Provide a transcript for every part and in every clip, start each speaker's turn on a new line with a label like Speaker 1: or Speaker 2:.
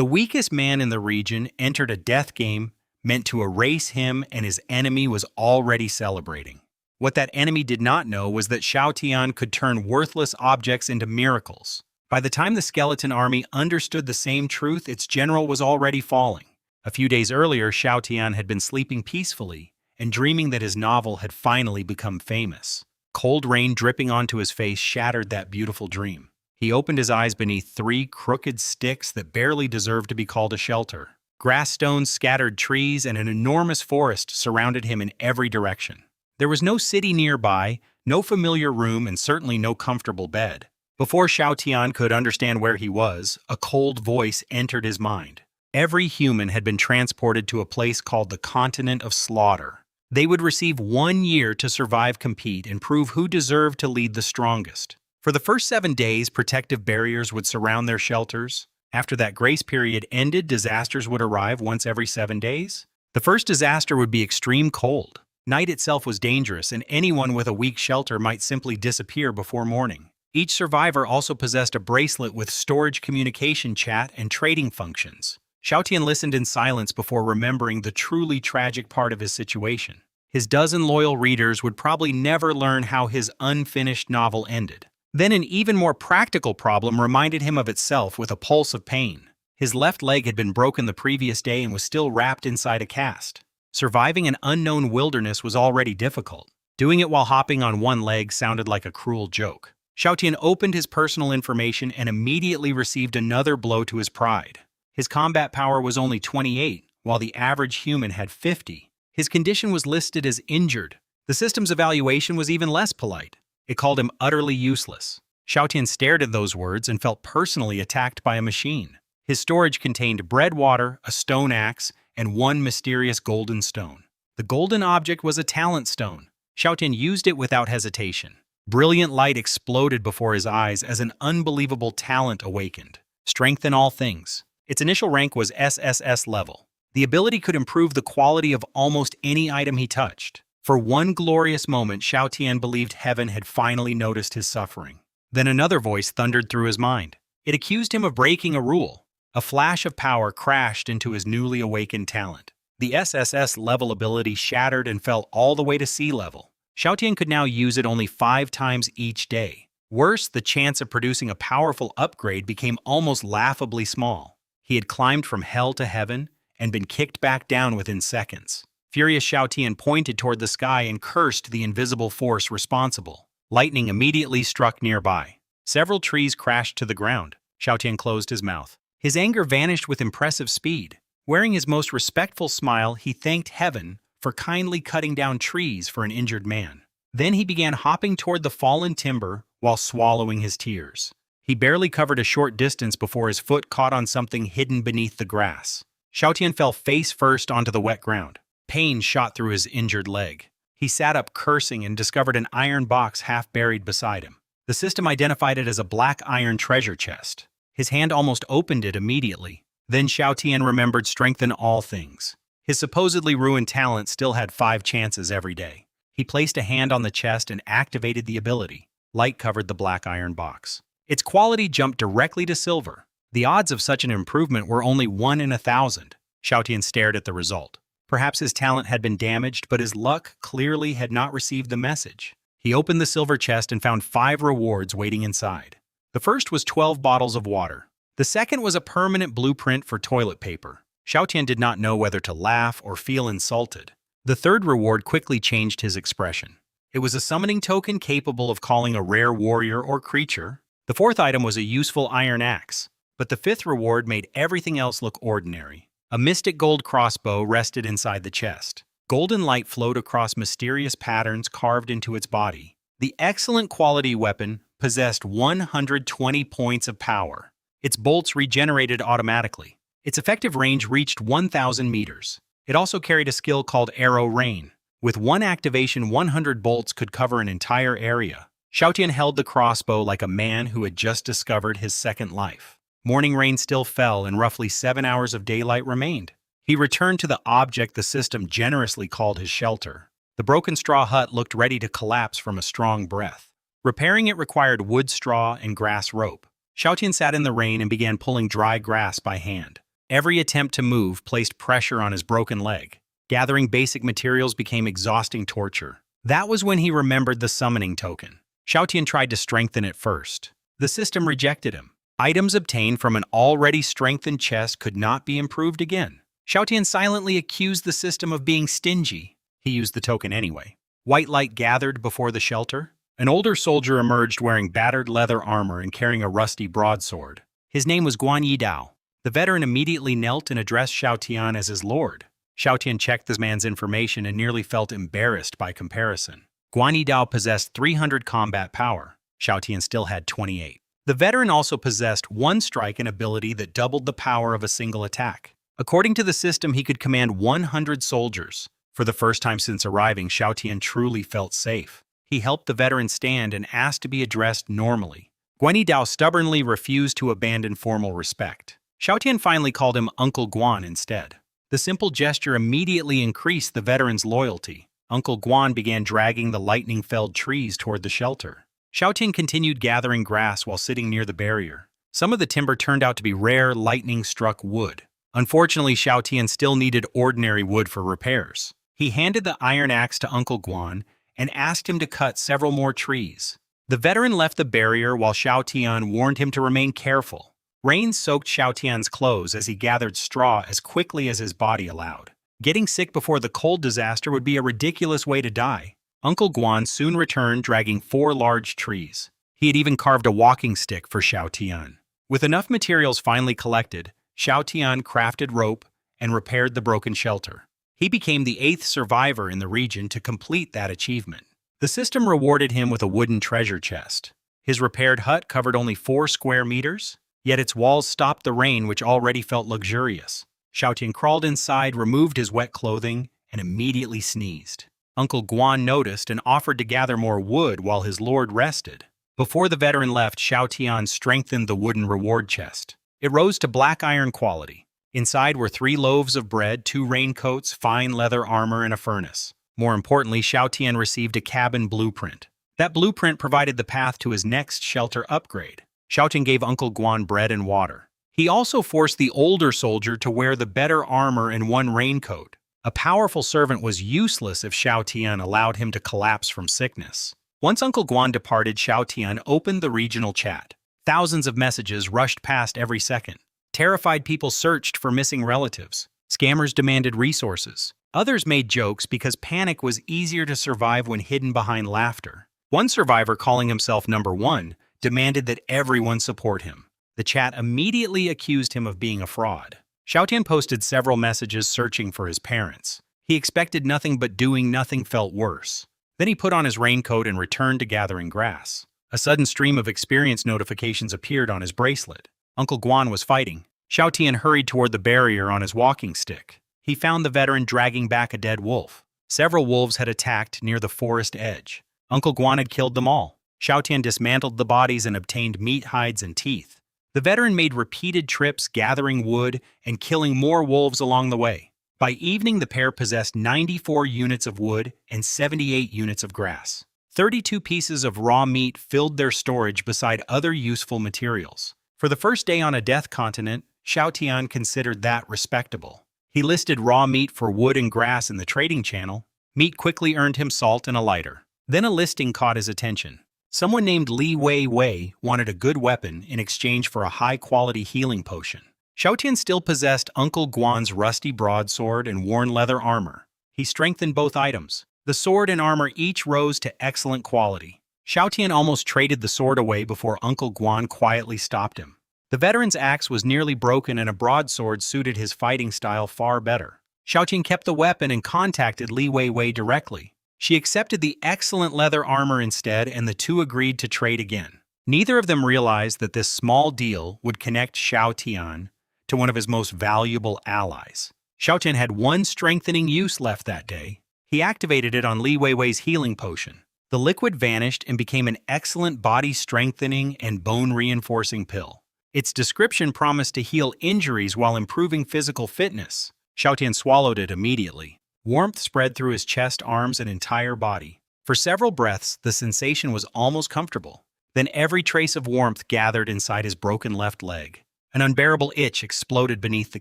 Speaker 1: The weakest man in the region entered a death game meant to erase him, and his enemy was already celebrating. What that enemy did not know was that Xiao Tian could turn worthless objects into miracles. By the time the skeleton army understood the same truth, its general was already falling. A few days earlier, Xiao Tian had been sleeping peacefully and dreaming that his novel had finally become famous. Cold rain dripping onto his face shattered that beautiful dream. He opened his eyes beneath 3 crooked sticks that barely deserved to be called a shelter. Grass stones, scattered trees, and an enormous forest surrounded him in every direction. There was no city nearby, no familiar room, and certainly no comfortable bed. Before Xiao Tian could understand where he was, a cold voice entered his mind. Every human had been transported to a place called the Continent of Slaughter. They would receive 1 year to survive, compete, and prove who deserved to lead the strongest. For the first 7 days, protective barriers would surround their shelters. After that grace period ended, disasters would arrive once every 7 days. The first disaster would be extreme cold. Night itself was dangerous, and anyone with a weak shelter might simply disappear before morning. Each survivor also possessed a bracelet with storage, communication, chat, and trading functions. Xiao Tian listened in silence before remembering the truly tragic part of his situation. His dozen loyal readers would probably never learn how his unfinished novel ended. Then an even more practical problem reminded him of itself with a pulse of pain. His left leg had been broken the previous day and was still wrapped inside a cast. Surviving an unknown wilderness was already difficult. Doing it while hopping on one leg sounded like a cruel joke. Xiao Tian opened his personal information and immediately received another blow to his pride. His combat power was only 28, while the average human had 50. His condition was listed as injured. The system's evaluation was even less polite. It called him utterly useless. Xiao Tian stared at those words and felt personally attacked by a machine. His storage contained bread, water, a stone axe, and 1 mysterious golden stone. The golden object was a talent stone. Xiao Tian used it without hesitation. Brilliant light exploded before his eyes as an unbelievable talent awakened. Strength in all things. Its initial rank was SSS level. The ability could improve the quality of almost any item he touched. For one glorious moment, Xiao Tian believed heaven had finally noticed his suffering. Then another voice thundered through his mind. It accused him of breaking a rule. A flash of power crashed into his newly awakened talent. The SSS level ability shattered and fell all the way to sea level. Xiao Tian could now use it only 5 times each day. Worse, the chance of producing a powerful upgrade became almost laughably small. He had climbed from hell to heaven and been kicked back down within seconds. Furious, Xiao Tian pointed toward the sky and cursed the invisible force responsible. Lightning immediately struck nearby. Several trees crashed to the ground. Xiao Tian closed his mouth. His anger vanished with impressive speed. Wearing his most respectful smile, he thanked heaven for kindly cutting down trees for an injured man. Then he began hopping toward the fallen timber while swallowing his tears. He barely covered a short distance before his foot caught on something hidden beneath the grass. Xiao Tian fell face first onto the wet ground. Pain shot through his injured leg. He sat up cursing and discovered an iron box half buried beside him. The system identified it as a black iron treasure chest. His hand almost opened it immediately. Then Xiao Tian remembered strength in all things. His supposedly ruined talent still had 5 chances every day. He placed a hand on the chest and activated the ability. Light covered the black iron box. Its quality jumped directly to silver. The odds of such an improvement were only 1 in 1,000. Xiao Tian stared at the result. Perhaps his talent had been damaged, but his luck clearly had not received the message. He opened the silver chest and found 5 rewards waiting inside. The first was 12 bottles of water. The second was a permanent blueprint for toilet paper. Xiao Tian did not know whether to laugh or feel insulted. The third reward quickly changed his expression. It was a summoning token capable of calling a rare warrior or creature. The fourth item was a useful iron axe. But the fifth reward made everything else look ordinary. A mystic gold crossbow rested inside the chest. Golden light flowed across mysterious patterns carved into its body. The excellent quality weapon possessed 120 points of power. Its bolts regenerated automatically. Its effective range reached 1,000 meters. It also carried a skill called Arrow Rain. With one activation, 100 bolts could cover an entire area. Xiao Tian held the crossbow like a man who had just discovered his second life. Morning rain still fell and roughly 7 hours of daylight remained. He returned to the object the system generously called his shelter. The broken straw hut looked ready to collapse from a strong breath. Repairing it required wood straw and grass rope. Xiao Tian sat in the rain and began pulling dry grass by hand. Every attempt to move placed pressure on his broken leg. Gathering basic materials became exhausting torture. That was when he remembered the summoning token. Xiaotian tried to strengthen it first. The system rejected him. Items obtained from an already strengthened chest could not be improved again. Xiaotian silently accused the system of being stingy. He used the token anyway. White light gathered before the shelter. An older soldier emerged wearing battered leather armor and carrying a rusty broadsword. His name was Guan Yidao. The veteran immediately knelt and addressed Xiaotian as his lord. Xiaotian checked this man's information and nearly felt embarrassed by comparison. Guan Yidao possessed 300 combat power. Xiaotian still had 28. The veteran also possessed one strike and ability that doubled the power of a single attack. According to the system, he could command 100 soldiers. For the first time since arriving, Xiaotian truly felt safe. He helped the veteran stand and asked to be addressed normally. Guan Yidao stubbornly refused to abandon formal respect. Xiaotian finally called him Uncle Guan instead. The simple gesture immediately increased the veteran's loyalty. Uncle Guan began dragging the lightning-felled trees toward the shelter. Xiaotian continued gathering grass while sitting near the barrier. Some of the timber turned out to be rare, lightning-struck wood. Unfortunately, Xiaotian still needed ordinary wood for repairs. He handed the iron axe to Uncle Guan and asked him to cut several more trees. The veteran left the barrier while Xiaotian warned him to remain careful. Rain soaked Xiaotian's clothes as he gathered straw as quickly as his body allowed. Getting sick before the cold disaster would be a ridiculous way to die. Uncle Guan soon returned dragging 4 large trees. He had even carved a walking stick for Xiaotian. With enough materials finally collected, Xiaotian crafted rope and repaired the broken shelter. He became the 8th survivor in the region to complete that achievement. The system rewarded him with a wooden treasure chest. His repaired hut covered only 4 square meters, yet its walls stopped the rain which already felt luxurious. Xiaotian crawled inside, removed his wet clothing, and immediately sneezed. Uncle Guan noticed and offered to gather more wood while his lord rested. Before the veteran left, Xiaotian strengthened the wooden reward chest. It rose to black iron quality. Inside were 3 loaves of bread, 2 raincoats, fine leather armor, and a furnace. More importantly, Xiaotian received a cabin blueprint. That blueprint provided the path to his next shelter upgrade. Xiaotian gave Uncle Guan bread and water. He also forced the older soldier to wear the better armor and 1 raincoat. A powerful servant was useless if Xiaotian allowed him to collapse from sickness. Once Uncle Guan departed, Xiaotian opened the regional chat. Thousands of messages rushed past every second. Terrified people searched for missing relatives. Scammers demanded resources. Others made jokes because panic was easier to survive when hidden behind laughter. One survivor, calling himself Number 1, demanded that everyone support him. The chat immediately accused him of being a fraud. Xiaotian posted several messages searching for his parents. He expected nothing, but doing nothing felt worse. Then he put on his raincoat and returned to gathering grass. A sudden stream of experience notifications appeared on his bracelet. Uncle Guan was fighting. Xiaotian hurried toward the barrier on his walking stick. He found the veteran dragging back a dead wolf. Several wolves had attacked near the forest edge. Uncle Guan had killed them all. Xiaotian dismantled the bodies and obtained meat, hides, and teeth. The veteran made repeated trips gathering wood and killing more wolves along the way. By evening, the pair possessed 94 units of wood and 78 units of grass. 32 pieces of raw meat filled their storage beside other useful materials. For the first day on a death continent, Xiaotian considered that respectable. He listed raw meat for wood and grass in the trading channel. Meat quickly earned him salt and a lighter. Then a listing caught his attention. Someone named Li Wei wanted a good weapon in exchange for a high-quality healing potion. Xiaotian still possessed Uncle Guan's rusty broadsword and worn leather armor. He strengthened both items. The sword and armor each rose to excellent quality. Xiaotian almost traded the sword away before Uncle Guan quietly stopped him. The veteran's axe was nearly broken and a broadsword suited his fighting style far better. Xiaotian kept the weapon and contacted Li Wei directly. She accepted the excellent leather armor instead, and the two agreed to trade again. Neither of them realized that this small deal would connect Xiaotian to one of his most valuable allies. Xiaotian had one strengthening use left that day. He activated it on Li Wei's healing potion. The liquid vanished and became an excellent body-strengthening and bone-reinforcing pill. Its description promised to heal injuries while improving physical fitness. Xiaotian swallowed it immediately. Warmth spread through his chest, arms, and entire body. For several breaths, the sensation was almost comfortable. Then every trace of warmth gathered inside his broken left leg. An unbearable itch exploded beneath the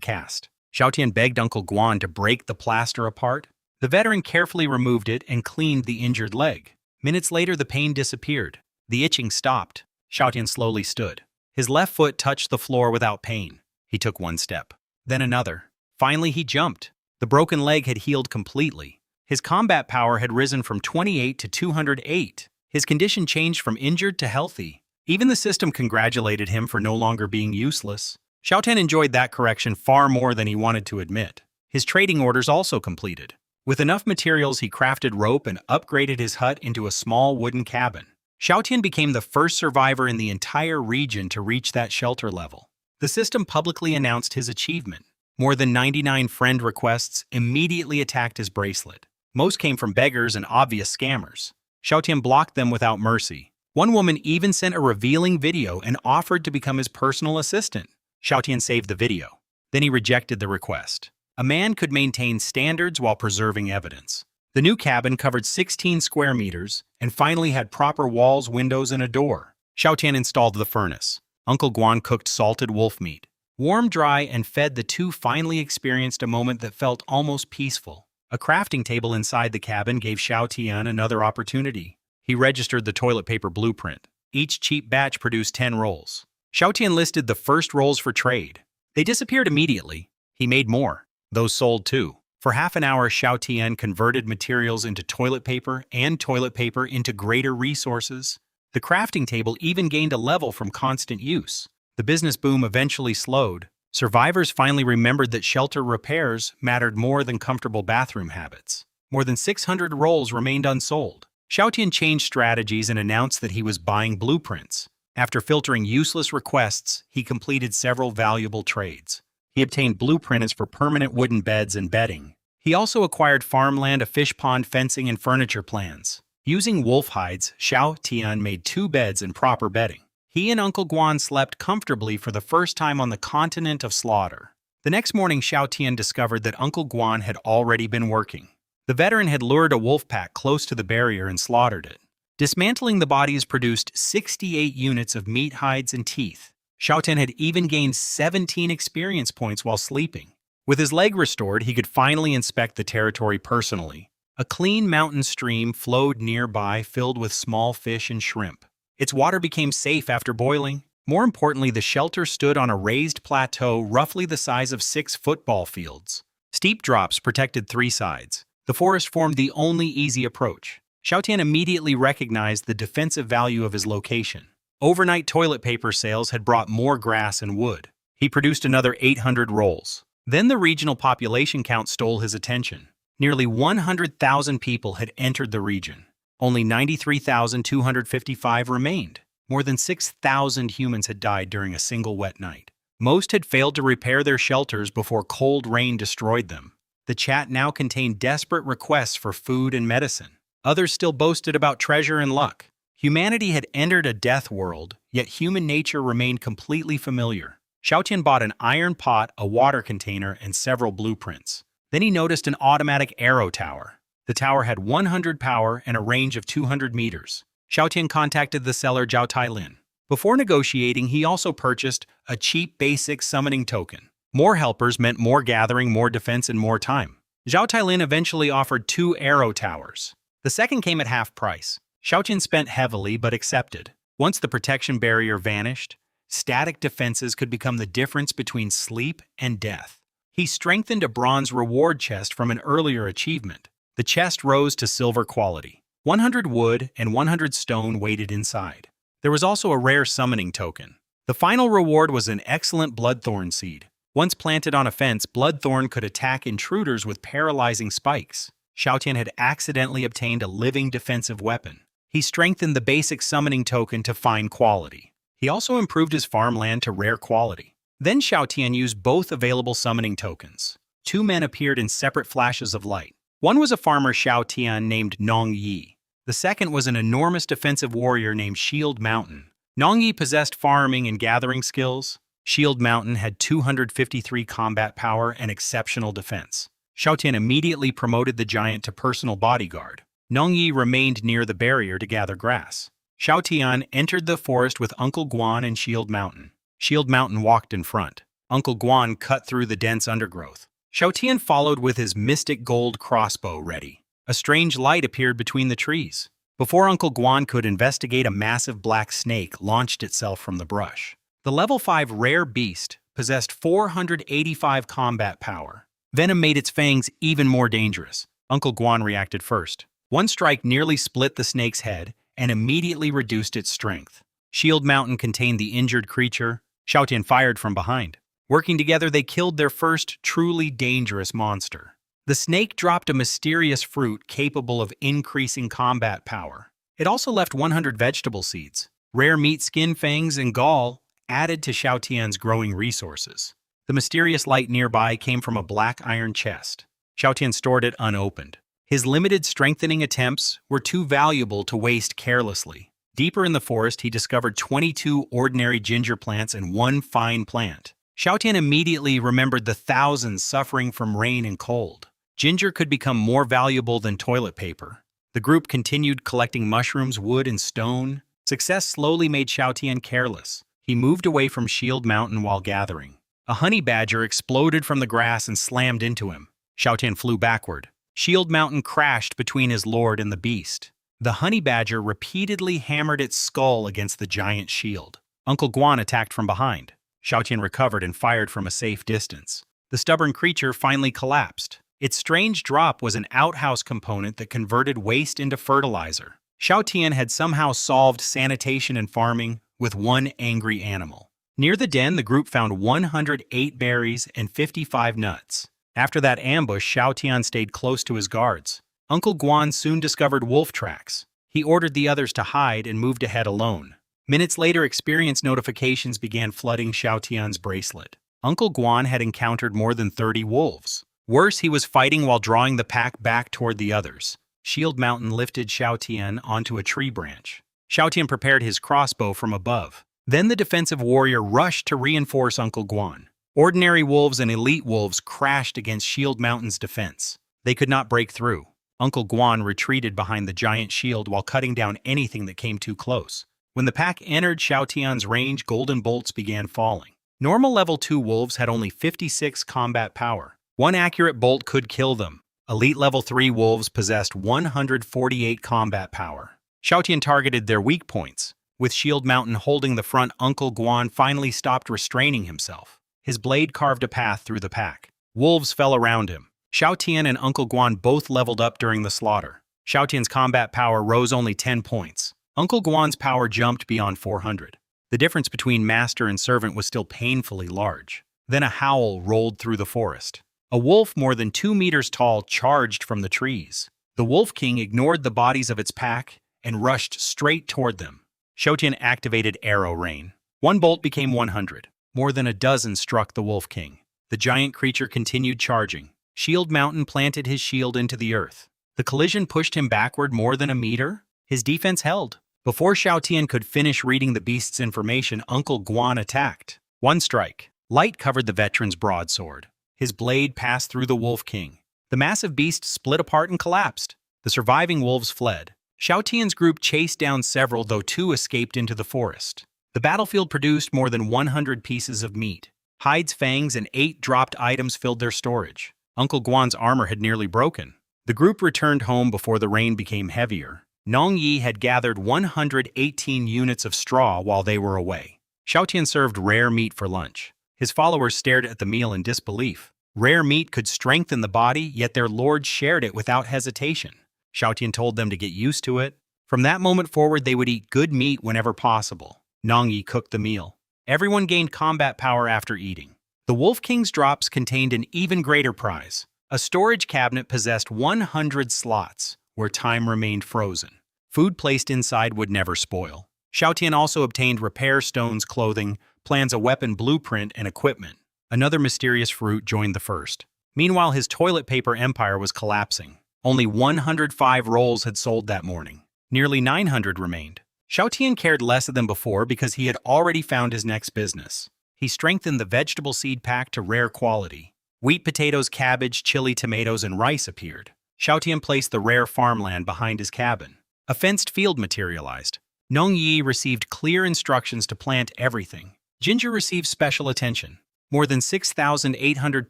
Speaker 1: cast. Xiaotian begged Uncle Guan to break the plaster apart. The veteran carefully removed it and cleaned the injured leg. Minutes later, the pain disappeared. The itching stopped. Xiaotian slowly stood. His left foot touched the floor without pain. He took one step, then another. Finally, he jumped. The broken leg had healed completely. His combat power had risen from 28 to 208. His condition changed from injured to healthy. Even the system congratulated him for no longer being useless. Xiaotian enjoyed that correction far more than he wanted to admit. His trading orders also completed. With enough materials, he crafted rope and upgraded his hut into a small wooden cabin. Xiaotian became the first survivor in the entire region to reach that shelter level. The system publicly announced his achievement. More than 99 friend requests immediately attacked his bracelet. Most came from beggars and obvious scammers. Xiaotian blocked them without mercy. One woman even sent a revealing video and offered to become his personal assistant. Xiaotian saved the video. Then he rejected the request. A man could maintain standards while preserving evidence. The new cabin covered 16 square meters and finally had proper walls, windows, and a door. Xiaotian installed the furnace. Uncle Guan cooked salted wolf meat. Warm, dry, and fed, the two finally experienced a moment that felt almost peaceful. A crafting table inside the cabin gave Xiaotian another opportunity. He registered the toilet paper blueprint. Each cheap batch produced 10 rolls. Xiaotian listed the first rolls for trade. They disappeared immediately. He made more. Those sold too. For half an hour, Xiaotian converted materials into toilet paper and toilet paper into greater resources. The crafting table even gained a level from constant use. The business boom eventually slowed. Survivors finally remembered that shelter repairs mattered more than comfortable bathroom habits. More than 600 rolls remained unsold. Xiaotian changed strategies and announced that he was buying blueprints. After filtering useless requests, he completed several valuable trades. He obtained blueprints for permanent wooden beds and bedding. He also acquired farmland, a fish pond, fencing, and furniture plans. Using wolf hides, Xiaotian made 2 beds and proper bedding. He and Uncle Guan slept comfortably for the first time on the continent of slaughter. The next morning, Xiaotian discovered that Uncle Guan had already been working. The veteran had lured a wolf pack close to the barrier and slaughtered it. Dismantling the bodies produced 68 units of meat, hides, and teeth. Xiaotian had even gained 17 experience points while sleeping. With his leg restored, he could finally inspect the territory personally. A clean mountain stream flowed nearby, filled with small fish and shrimp. Its water became safe after boiling. More importantly, the shelter stood on a raised plateau roughly the size of 6 football fields. Steep drops protected 3 sides. The forest formed the only easy approach. Xiaotian immediately recognized the defensive value of his location. Overnight toilet paper sales had brought more grass and wood. He produced another 800 rolls. Then the regional population count stole his attention. Nearly 100,000 people had entered the region. Only 93,255 remained. More than 6,000 humans had died during a single wet night. Most had failed to repair their shelters before cold rain destroyed them. The chat now contained desperate requests for food and medicine. Others still boasted about treasure and luck. Humanity had entered a death world, yet human nature remained completely familiar. Xiaotian bought an iron pot, a water container, and several blueprints. Then he noticed an automatic arrow tower. The tower had 100 power and a range of 200 meters. Xiaotian contacted the seller Zhao Tailin. Before negotiating, he also purchased a cheap basic summoning token. More helpers meant more gathering, more defense, and more time. Zhao Tailin eventually offered 2 arrow towers. The second came at half price. Xiaotian spent heavily but accepted. Once the protection barrier vanished, static defenses could become the difference between sleep and death. He strengthened a bronze reward chest from an earlier achievement. The chest rose to silver quality. 100 wood and 100 stone waited inside. There was also a rare summoning token. The final reward was an excellent bloodthorn seed. Once planted on a fence, bloodthorn could attack intruders with paralyzing spikes. Xiaotian had accidentally obtained a living defensive weapon. He strengthened the basic summoning token to fine quality. He also improved his farmland to rare quality. Then Xiaotian used both available summoning tokens. 2 men appeared in separate flashes of light. One was a farmer Xiaotian named Nong Yi. The second was an enormous defensive warrior named Shield Mountain. Nong Yi possessed farming and gathering skills. Shield Mountain had 253 combat power and exceptional defense. Xiaotian immediately promoted the giant to personal bodyguard. Nong Yi remained near the barrier to gather grass. Xiaotian entered the forest with Uncle Guan and Shield Mountain. Shield Mountain walked in front. Uncle Guan cut through the dense undergrowth. Xiao Tian followed with his mystic gold crossbow ready. A strange light appeared between the trees. Before Uncle Guan could investigate, a massive black snake launched itself from the brush. The level 5 rare beast possessed 485 combat power. Venom made its fangs even more dangerous. Uncle Guan reacted first. One strike nearly split the snake's head and immediately reduced its strength. Shield Mountain contained the injured creature. Xiao Tian fired from behind. Working together, they killed their first truly dangerous monster. The snake dropped a mysterious fruit capable of increasing combat power. It also left 100 vegetable seeds. Rare meat, skin, fangs, and gall added to Xiao Tian's growing resources. The mysterious light nearby came from a black iron chest. Xiao Tian stored it unopened. His limited strengthening attempts were too valuable to waste carelessly. Deeper in the forest, he discovered 22 ordinary ginger plants and one fine plant. Xiao Tian immediately remembered the thousands suffering from rain and cold. Ginger could become more valuable than toilet paper. The group continued collecting mushrooms, wood, and stone. Success slowly made Xiao Tian careless. He moved away from Shield Mountain while gathering. A honey badger exploded from the grass and slammed into him. Xiao Tian flew backward. Shield Mountain crashed between his lord and the beast. The honey badger repeatedly hammered its skull against the giant shield. Uncle Guan attacked from behind. Xiao Tian recovered and fired from a safe distance. The stubborn creature finally collapsed. Its strange drop was an outhouse component that converted waste into fertilizer. Xiao Tian had somehow solved sanitation and farming with one angry animal. Near the den, the group found 108 berries and 55 nuts. After that ambush, Xiao Tian stayed close to his guards. Uncle Guan soon discovered wolf tracks. He ordered the others to hide and moved ahead alone. Minutes later, experience notifications began flooding Xiao Tian's bracelet. Uncle Guan had encountered more than 30 wolves. Worse, he was fighting while drawing the pack back toward the others. Shield Mountain lifted Xiao Tian onto a tree branch. Xiao Tian prepared his crossbow from above. Then the defensive warrior rushed to reinforce Uncle Guan. Ordinary wolves and elite wolves crashed against Shield Mountain's defense. They could not break through. Uncle Guan retreated behind the giant shield while cutting down anything that came too close. When the pack entered Xiao Tian's range, golden bolts began falling. Normal level 2 wolves had only 56 combat power. One accurate bolt could kill them. Elite level 3 wolves possessed 148 combat power. Xiao Tian targeted their weak points. With Shield Mountain holding the front, Uncle Guan finally stopped restraining himself. His blade carved a path through the pack. Wolves fell around him. Xiao Tian and Uncle Guan both leveled up during the slaughter. Xiao Tian's combat power rose only 10 points. Uncle Guan's power jumped beyond 400. The difference between master and servant was still painfully large. Then a howl rolled through the forest. A wolf more than 2 meters tall charged from the trees. The Wolf King ignored the bodies of its pack and rushed straight toward them. Xiao Tian activated Arrow Rain. One bolt became 100. More than a dozen struck the Wolf King. The giant creature continued charging. Shield Mountain planted his shield into the earth. The collision pushed him backward more than a meter. His defense held. Before Xiao Tian could finish reading the beast's information, Uncle Guan attacked. One strike. Light covered the veteran's broadsword. His blade passed through the Wolf King. The massive beast split apart and collapsed. The surviving wolves fled. Xiao Tian's group chased down several, though 2 escaped into the forest. The battlefield produced more than 100 pieces of meat. Hides, fangs, and 8 dropped items filled their storage. Uncle Guan's armor had nearly broken. The group returned home before the rain became heavier. Nong Yi had gathered 118 units of straw while they were away. Xiao Tian served rare meat for lunch. His followers stared at the meal in disbelief. Rare meat could strengthen the body, yet their lord shared it without hesitation. Xiao Tian told them to get used to it. From that moment forward, they would eat good meat whenever possible. Nong Yi cooked the meal. Everyone gained combat power after eating. The Wolf King's drops contained an even greater prize. A storage cabinet possessed 100 slots, where time remained frozen. Food placed inside would never spoil. Xiao Tian also obtained repair stones, clothing, plans a weapon blueprint, and equipment. Another mysterious fruit joined the first. Meanwhile, his toilet paper empire was collapsing. Only 105 rolls had sold that morning. Nearly 900 remained. Xiao Tian cared less than before because he had already found his next business. He strengthened the vegetable seed pack to rare quality. Wheat, potatoes, cabbage, chili, tomatoes, and rice appeared. Xiao Tian placed the rare farmland behind his cabin. A fenced field materialized. Nong Yi received clear instructions to plant everything. Ginger received special attention. More than 6,800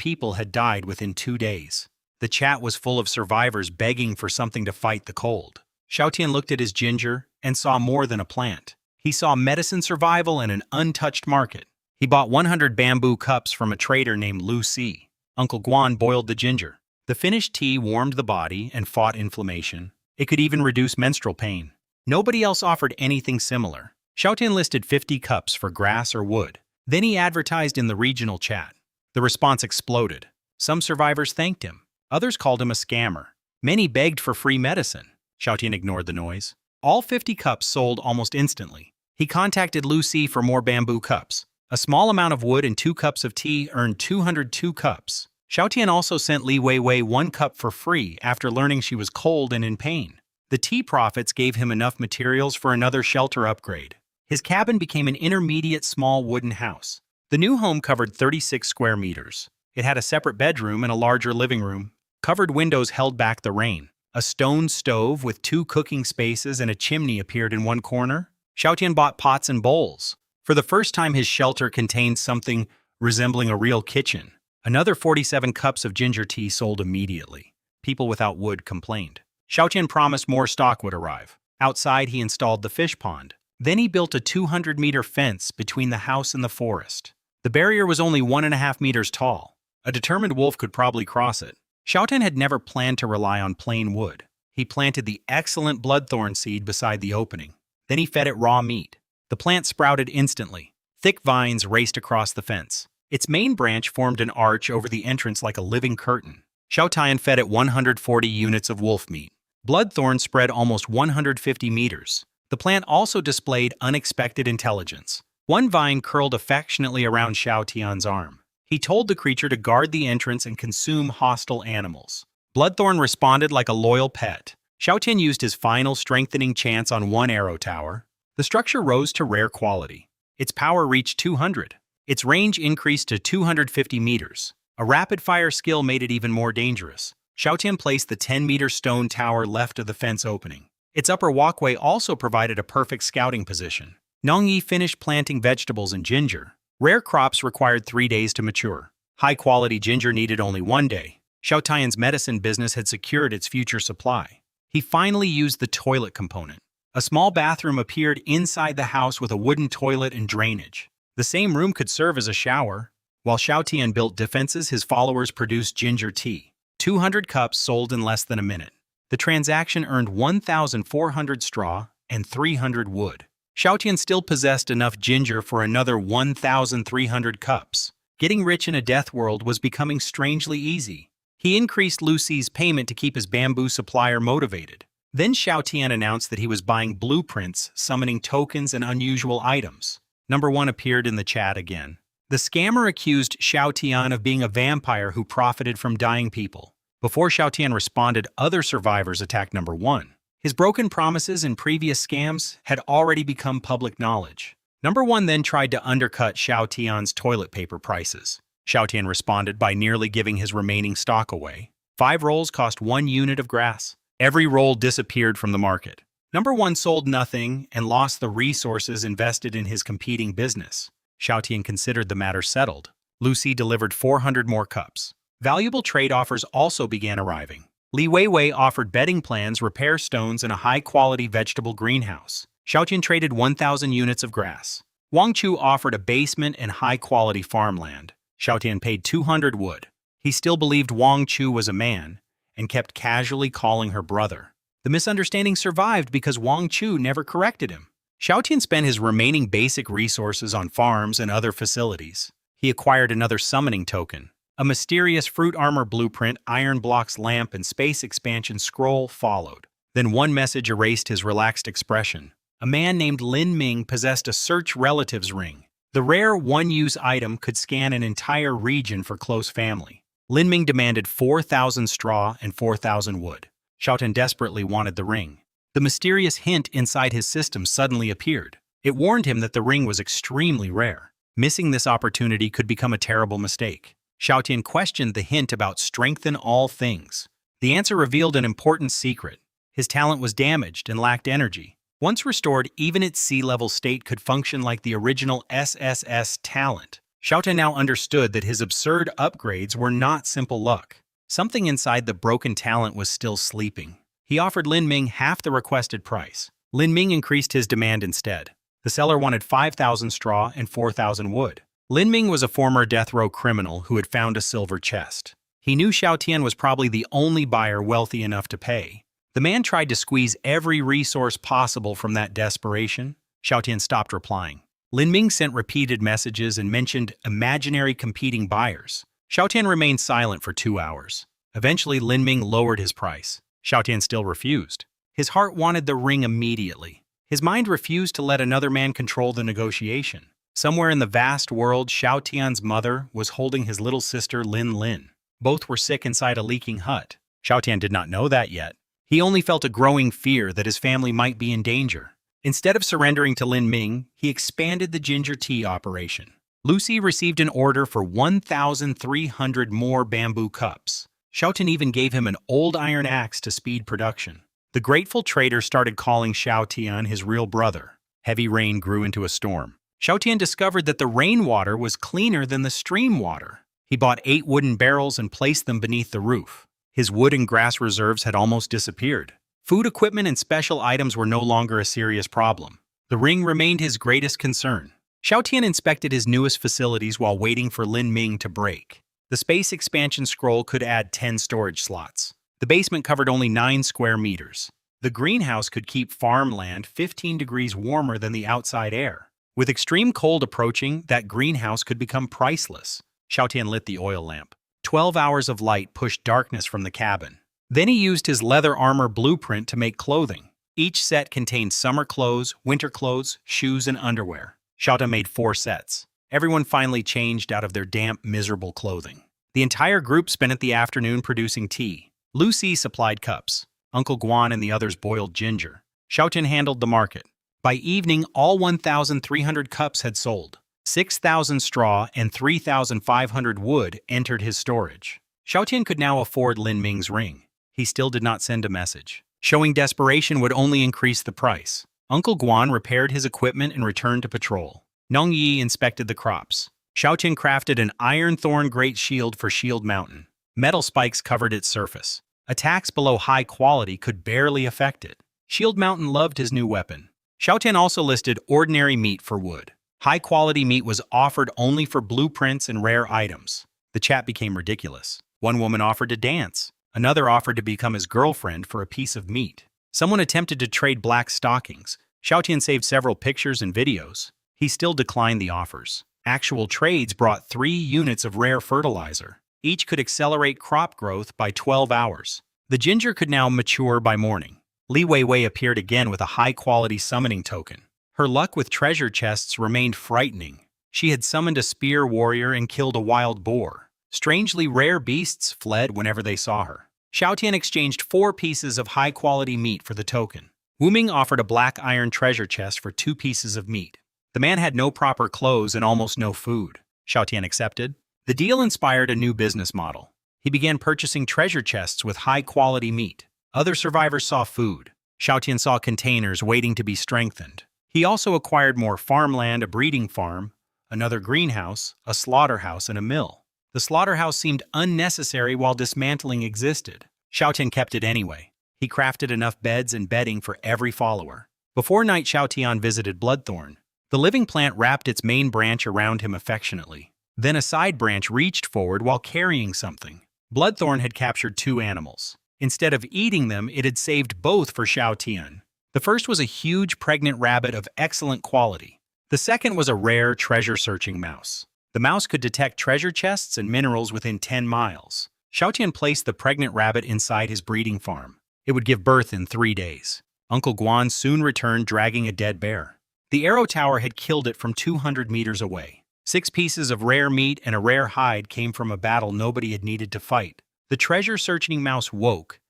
Speaker 1: people had died within 2 days. The chat was full of survivors begging for something to fight the cold. Xiaotian looked at his ginger and saw more than a plant. He saw medicine survival and an untouched market. He bought 100 bamboo cups from a trader named Lu Si. Uncle Guan boiled the ginger. The finished tea warmed the body and fought inflammation. It could even reduce menstrual pain. Nobody else offered anything similar. Xiaotian listed 50 cups for grass or wood. Then he advertised in the regional chat. The response exploded. Some survivors thanked him. Others called him a scammer. Many begged for free medicine. Xiaotian ignored the noise. All 50 cups sold almost instantly. He contacted Lu Si for more bamboo cups. A small amount of wood and 2 cups of tea earned 202 cups. Xiaotian also sent Li Weiwei 1 cup for free after learning she was cold and in pain. The tea profits gave him enough materials for another shelter upgrade. His cabin became an intermediate small wooden house. The new home covered 36 square meters. It had a separate bedroom and a larger living room. Covered windows held back the rain. A stone stove with 2 cooking spaces and a chimney appeared in one corner. Xiaotian bought pots and bowls. For the first time, his shelter contained something resembling a real kitchen. Another 47 cups of ginger tea sold immediately. People without wood complained. Xiaotian promised more stock would arrive. Outside, he installed the fish pond. Then he built a 200-meter fence between the house and the forest. The barrier was only 1.5 meters tall. A determined wolf could probably cross it. Xiaotian had never planned to rely on plain wood. He planted the excellent bloodthorn seed beside the opening. Then he fed it raw meat. The plant sprouted instantly. Thick vines raced across the fence. Its main branch formed an arch over the entrance like a living curtain. Xiaotian fed it 140 units of wolf meat. Bloodthorn spread almost 150 meters. The plant also displayed unexpected intelligence. One vine curled affectionately around Xiaotian's arm. He told the creature to guard the entrance and consume hostile animals. Bloodthorn responded like a loyal pet. Xiaotian used his final strengthening chance on one arrow tower. The structure rose to rare quality. Its power reached 200. Its range increased to 250 meters. A rapid-fire skill made it even more dangerous. Xiaotian placed the 10-meter stone tower left of the fence opening. Its upper walkway also provided a perfect scouting position. Nongyi finished planting vegetables and ginger. Rare crops required 3 days to mature. High-quality ginger needed only 1 day. Xiaotian's medicine business had secured its future supply. He finally used the toilet component. A small bathroom appeared inside the house with a wooden toilet and drainage. The same room could serve as a shower. While Xiaotian built defenses, his followers produced ginger tea. 200 cups sold in less than a minute. The transaction earned 1,400 straw and 300 wood. Xiaotian still possessed enough ginger for another 1,300 cups. Getting rich in a death world was becoming strangely easy. He increased Lu Si's payment to keep his bamboo supplier motivated. Then Xiaotian announced that he was buying blueprints, summoning tokens and unusual items. Number 1 appeared in the chat again. The scammer accused Xiaotian of being a vampire who profited from dying people. Before Xiaotian responded, other survivors attacked Number 1. His broken promises and previous scams had already become public knowledge. Number 1 then tried to undercut Xiaotian's toilet paper prices. Xiaotian responded by nearly giving his remaining stock away. 5 rolls cost 1 unit of grass. Every roll disappeared from the market. Number 1 sold nothing and lost the resources invested in his competing business. Xiaotian considered the matter settled. Lu Si delivered 400 more cups. Valuable trade offers also began arriving. Li Weiwei offered bedding plans, repair stones, and a high-quality vegetable greenhouse. Xiaotian traded 1,000 units of grass. Wang Chu offered a basement and high-quality farmland. Xiaotian paid 200 wood. He still believed Wang Chu was a man and kept casually calling her brother. The misunderstanding survived because Wang Chu never corrected him. Xiaotian spent his remaining basic resources on farms and other facilities. He acquired another summoning token. A mysterious fruit armor blueprint, iron blocks lamp, and space expansion scroll followed. Then one message erased his relaxed expression. A man named Lin Ming possessed a search relatives ring. The rare one-use item could scan an entire region for close family. Lin Ming demanded 4,000 straw and 4,000 wood. Xiaotian desperately wanted the ring. The mysterious hint inside his system suddenly appeared. It warned him that the ring was extremely rare. Missing this opportunity could become a terrible mistake. Xiaotian questioned the hint about strengthen all things. The answer revealed an important secret. His talent was damaged and lacked energy. Once restored, even its sea-level state could function like the original SSS talent. Xiaotian now understood that his absurd upgrades were not simple luck. Something inside the broken talent was still sleeping. He offered Lin Ming half the requested price. Lin Ming increased his demand instead. The seller wanted 5,000 straw and 4,000 wood. Lin Ming was a former death row criminal who had found a silver chest. He knew Xiaotian was probably the only buyer wealthy enough to pay. The man tried to squeeze every resource possible from that desperation. Xiaotian stopped replying. Lin Ming sent repeated messages and mentioned imaginary competing buyers. Xiaotian remained silent for 2 hours. Eventually, Lin Ming lowered his price. Xiaotian still refused. His heart wanted the ring immediately. His mind refused to let another man control the negotiation. Somewhere in the vast world, Xiaotian's mother was holding his little sister Lin Lin. Both were sick inside a leaking hut. Xiaotian did not know that yet. He only felt a growing fear that his family might be in danger. Instead of surrendering to Lin Ming, he expanded the ginger tea operation. Lucy received an order for 1,300 more bamboo cups. Xiaotian even gave him an old iron axe to speed production. The grateful trader started calling Xiaotian his real brother. Heavy rain grew into a storm. Xiaotian discovered that the rainwater was cleaner than the stream water. He bought 8 wooden barrels and placed them beneath the roof. His wood and grass reserves had almost disappeared. Food equipment and special items were no longer a serious problem. The ring remained his greatest concern. Xiaotian inspected his newest facilities while waiting for Lin Ming to break. The space expansion scroll could add 10 storage slots. The basement covered only 9 square meters. The greenhouse could keep farmland 15 degrees warmer than the outside air. With extreme cold approaching, that greenhouse could become priceless. Xiaotian lit the oil lamp. 12 hours of light pushed darkness from the cabin. Then he used his leather armor blueprint to make clothing. Each set contained summer clothes, winter clothes, shoes, and underwear. Xiaotian made 4 sets. Everyone finally changed out of their damp, miserable clothing. The entire group spent the afternoon producing tea. Lucy supplied cups. Uncle Guan and the others boiled ginger. Xiaotian handled the market. By evening, all 1,300 cups had sold. 6,000 straw and 3,500 wood entered his storage. Xiaotian could now afford Lin Ming's ring. He still did not send a message. Showing desperation would only increase the price. Uncle Guan repaired his equipment and returned to patrol. Nong Yi inspected the crops. Xiaotian crafted an iron thorn great shield for Shield Mountain. Metal spikes covered its surface. Attacks below high quality could barely affect it. Shield Mountain loved his new weapon. Xiaotian also listed ordinary meat for wood. High-quality meat was offered only for blueprints and rare items. The chat became ridiculous. One woman offered to dance. Another offered to become his girlfriend for a piece of meat. Someone attempted to trade black stockings. Xiaotian saved several pictures and videos. He still declined the offers. Actual trades brought 3 units of rare fertilizer. Each could accelerate crop growth by 12 hours. The ginger could now mature by morning. Li Weiwei appeared again with a high-quality summoning token. Her luck with treasure chests remained frightening. She had summoned a spear warrior and killed a wild boar. Strangely, rare beasts fled whenever they saw her. Xiaotian exchanged 4 pieces of high-quality meat for the token. Wu Ming offered a black iron treasure chest for 2 pieces of meat. The man had no proper clothes and almost no food. Xiaotian accepted. The deal inspired a new business model. He began purchasing treasure chests with high-quality meat. Other survivors saw food. Xiaotian saw containers waiting to be strengthened. He also acquired more farmland, a breeding farm, another greenhouse, a slaughterhouse, and a mill. The slaughterhouse seemed unnecessary while dismantling existed. Xiaotian kept it anyway. He crafted enough beds and bedding for every follower. Before night, Xiaotian visited Bloodthorn. The living plant wrapped its main branch around him affectionately. Then a side branch reached forward while carrying something. Bloodthorn had captured 2 animals. Instead of eating them, it had saved both for Xiaotian. The first was a huge pregnant rabbit of excellent quality. The second was a rare treasure-searching mouse. The mouse could detect treasure chests and minerals within 10 miles. Xiaotian placed the pregnant rabbit inside his breeding farm. It would give birth in 3 days. Uncle Guan soon returned dragging a dead bear. The arrow tower had killed it from 200 meters away. 6 pieces of rare meat and a rare hide came from a battle nobody had needed to fight. The treasure-searching mouse woke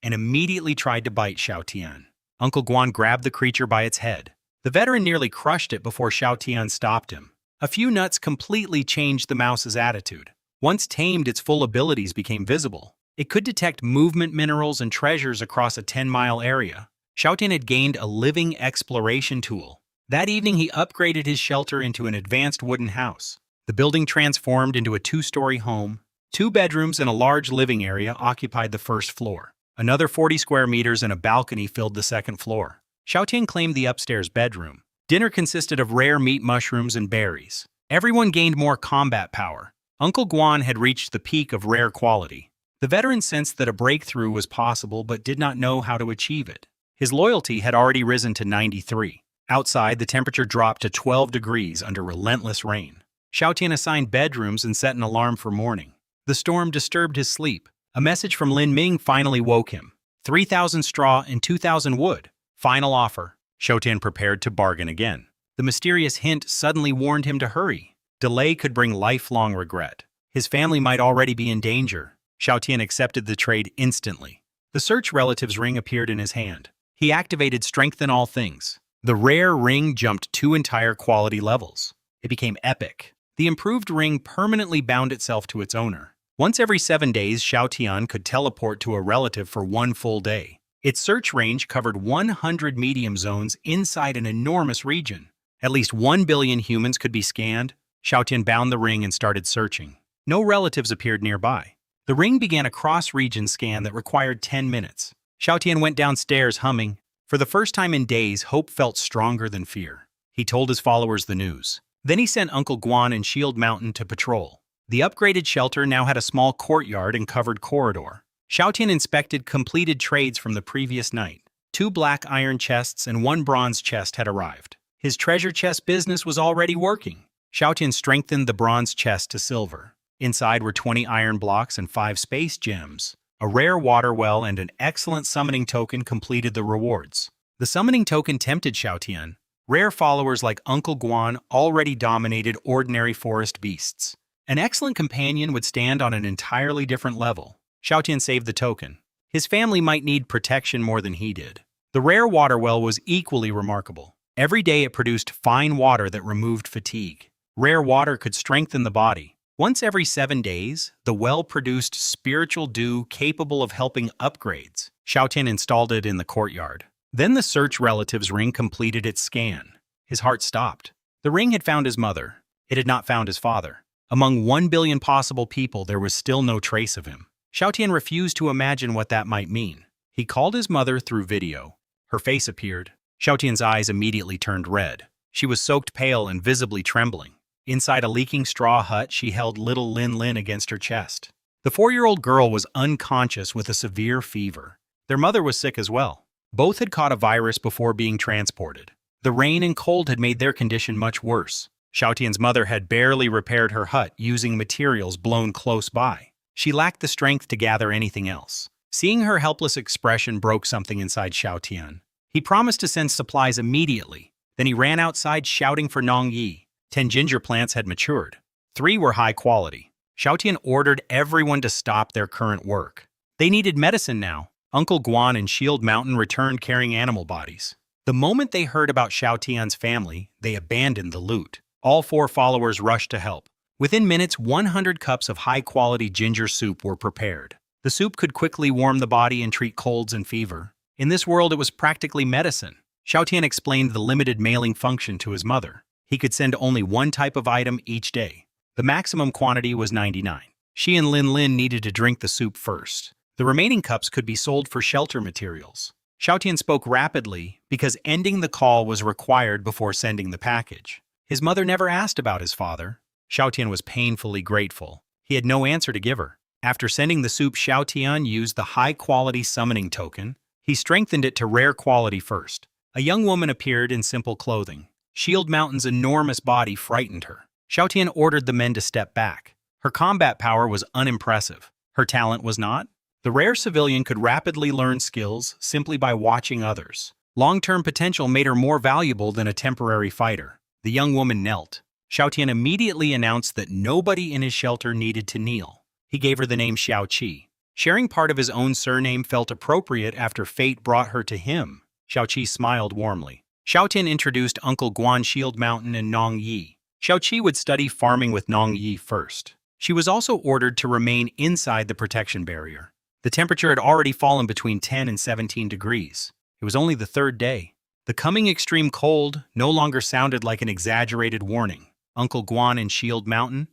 Speaker 1: and immediately tried to bite Xiaotian. Uncle Guan grabbed the creature by its head. The veteran nearly crushed it before Xiaotian stopped him. A few nuts completely changed the mouse's attitude. Once tamed, its full abilities became visible. It could detect movement minerals and treasures across a 10-mile area. Xiao Tian had gained a living exploration tool. That evening, he upgraded his shelter into an advanced wooden house. The building transformed into a two-story home. 2 bedrooms and a large living area occupied the first floor. Another 40 square meters and a balcony filled the second floor. Xiao Tian claimed the upstairs bedroom. Dinner consisted of rare meat, mushrooms, and berries. Everyone gained more combat power. Uncle Guan had reached the peak of rare quality. The veteran sensed that a breakthrough was possible but did not know how to achieve it. His loyalty had already risen to 93. Outside, the temperature dropped to 12 degrees under relentless rain. Xiao Tian assigned bedrooms and set an alarm for morning. The storm disturbed his sleep. A message from Lin Ming finally woke him. 3,000 straw and 2,000 wood. Final offer. Xiao Tian prepared to bargain again. The mysterious hint suddenly warned him to hurry. Delay could bring lifelong regret. His family might already be in danger. Xiao Tian accepted the trade instantly. The search relative's ring appeared in his hand. He activated Strength in All Things. The rare ring jumped 2 entire quality levels. It became epic. The improved ring permanently bound itself to its owner. Once every 7 days, Xiao Tian could teleport to a relative for 1 full day. Its search range covered 100 medium zones inside an enormous region. At least 1 billion humans could be scanned. Xiao Tian bound the ring and started searching. No relatives appeared nearby. The ring began a cross-region scan that required 10 minutes. Xiao Tian went downstairs humming. For the first time in days, hope felt stronger than fear. He told his followers the news. Then he sent Uncle Guan and Shield Mountain to patrol. The upgraded shelter now had a small courtyard and covered corridor. Xiao Tian inspected completed trades from the previous night. 2 black iron chests and 1 bronze chest had arrived. His treasure chest business was already working. Xiao Tian strengthened the bronze chest to silver. Inside were 20 iron blocks and 5 space gems. A rare water well and an excellent summoning token completed the rewards. The summoning token tempted Xiao Tian. Rare followers like Uncle Guan already dominated ordinary forest beasts. An excellent companion would stand on an entirely different level. Xiao Tian saved the token. His family might need protection more than he did. The rare water well was equally remarkable. Every day it produced fine water that removed fatigue. Rare water could strengthen the body. Once every 7 days, the well produced spiritual dew capable of helping upgrades. Xiao Tian installed it in the courtyard. Then the search relative's ring completed its scan. His heart stopped. The ring had found his mother. It had not found his father. Among 1 billion possible people, there was still no trace of him. Xiao Tian refused to imagine what that might mean. He called his mother through video. Her face appeared. Xiao Tian's eyes immediately turned red. She was soaked pale and visibly trembling. Inside a leaking straw hut, she held little Lin Lin against her chest. The 4-year-old girl was unconscious with a severe fever. Their mother was sick as well. Both had caught a virus before being transported. The rain and cold had made their condition much worse. Xiao Tian's mother had barely repaired her hut using materials blown close by. She lacked the strength to gather anything else. Seeing her helpless expression broke something inside Xiao Tian. He promised to send supplies immediately. Then he ran outside shouting for Nong Yi. 10 ginger plants had matured. 3 were high quality. Xiao Tian ordered everyone to stop their current work. They needed medicine now. Uncle Guan and Shield Mountain returned carrying animal bodies. The moment they heard about Xiao Tian's family, they abandoned the loot. All 4 followers rushed to help. Within minutes, 100 cups of high-quality ginger soup were prepared. The soup could quickly warm the body and treat colds and fever. In this world, it was practically medicine. Xiao Tian explained the limited mailing function to his mother. He could send only 1 type of item each day. The maximum quantity was 99. She and Lin Lin needed to drink the soup first. The remaining cups could be sold for shelter materials. Xiao Tian spoke rapidly because ending the call was required before sending the package. His mother never asked about his father. Xiao Tian was painfully grateful. He had no answer to give her. After sending the soup, Xiao Tian used the high-quality summoning token. He strengthened it to rare quality first. A young woman appeared in simple clothing. Shield Mountain's enormous body frightened her. Xiao Tian ordered the men to step back. Her combat power was unimpressive. Her talent was not. The rare civilian could rapidly learn skills simply by watching others. Long-term potential made her more valuable than a temporary fighter. The young woman knelt. Xiao Tian immediately announced that nobody in his shelter needed to kneel. He gave her the name Xiao Qi. Sharing part of his own surname felt appropriate after fate brought her to him. Xiao Qi smiled warmly. Xiao Tian introduced Uncle Guan Shield Mountain and Nong Yi. Xiao Qi would study farming with Nong Yi first. She was also ordered to remain inside the protection barrier. The temperature had already fallen between 10 and 17 degrees. It was only the third day. The coming extreme cold no longer sounded like an exaggerated warning. Uncle Guan in Shield Mountain,